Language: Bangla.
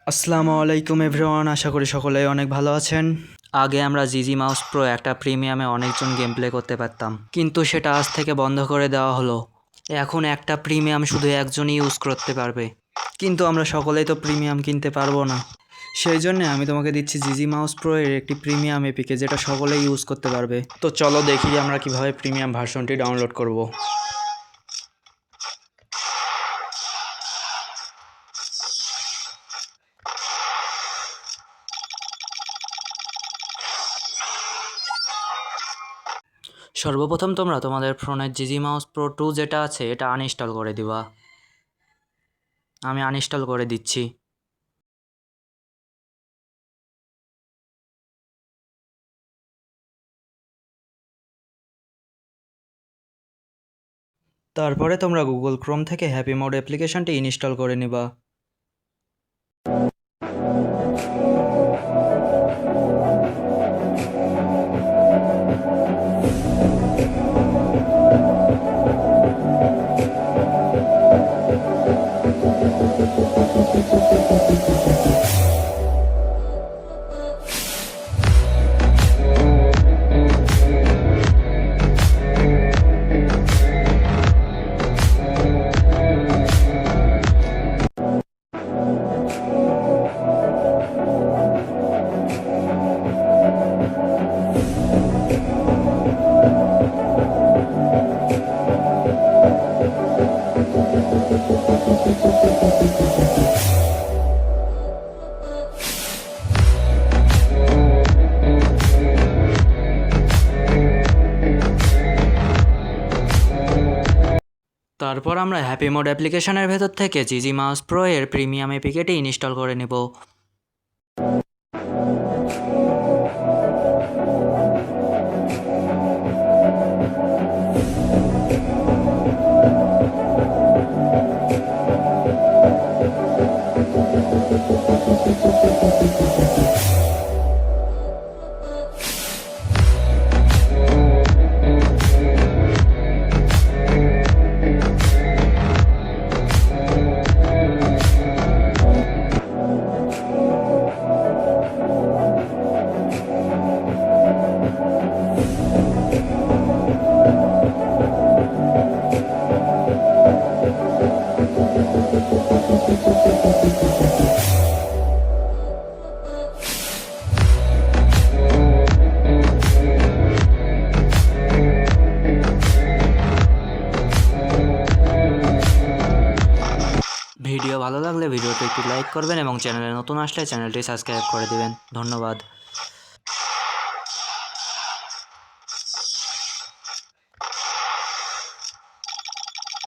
আসসালামু আলাইকুম এভরিওয়ান, আশা করি সকলেই অনেক ভালো আছেন। আগে আমরা জিজি মাউস প্রো একটা প্রিমিয়ামে অনেকজন গেম প্লে করতে পারতাম, কিন্তু সেটা আজ থেকে বন্ধ করে দেওয়া হলো। এখন একটা প্রিমিয়াম শুধু একজনই ইউজ করতে পারবে, কিন্তু আমরা সকলেই তো প্রিমিয়াম কিনতে পারবো না। সেই জন্য আমি তোমাকে দিচ্ছি জিজি মাউস প্রো এর একটি প্রিমিয়াম এপিকে, যেটা সকলেই ইউজ করতে পারবে। তো চলো দেখি আমরা কিভাবে প্রিমিয়াম ভার্সনটি ডাউনলোড করব। সর্বপ্রথম তোমরা তোমাদের ফোনের জিজি মাউস প্রো 2 যেটা আছে এটা আনইনস্টল করে দিবা। আমি আনইনস্টল করে দিচ্ছি। তারপরে তোমরা গুগল ক্রোম থেকে হ্যাপি মোড অ্যাপ্লিকেশনটি ইনস্টল করে নিবা। তারপর আমরা হ্যাপি মোড অ্যাপ্লিকেশনের ভেতর থেকে জিজি মাউস প্রো এর প্রিমিয়াম এপিকেটি ইনস্টল করে নেব। ভিডিও ভালো লাগলে ভিডিওতে একটি লাইক করবেন এবং চ্যানেলে নতুন আসলে চ্যানেলটি সাবস্ক্রাইব করে দেবেন। ধন্যবাদ।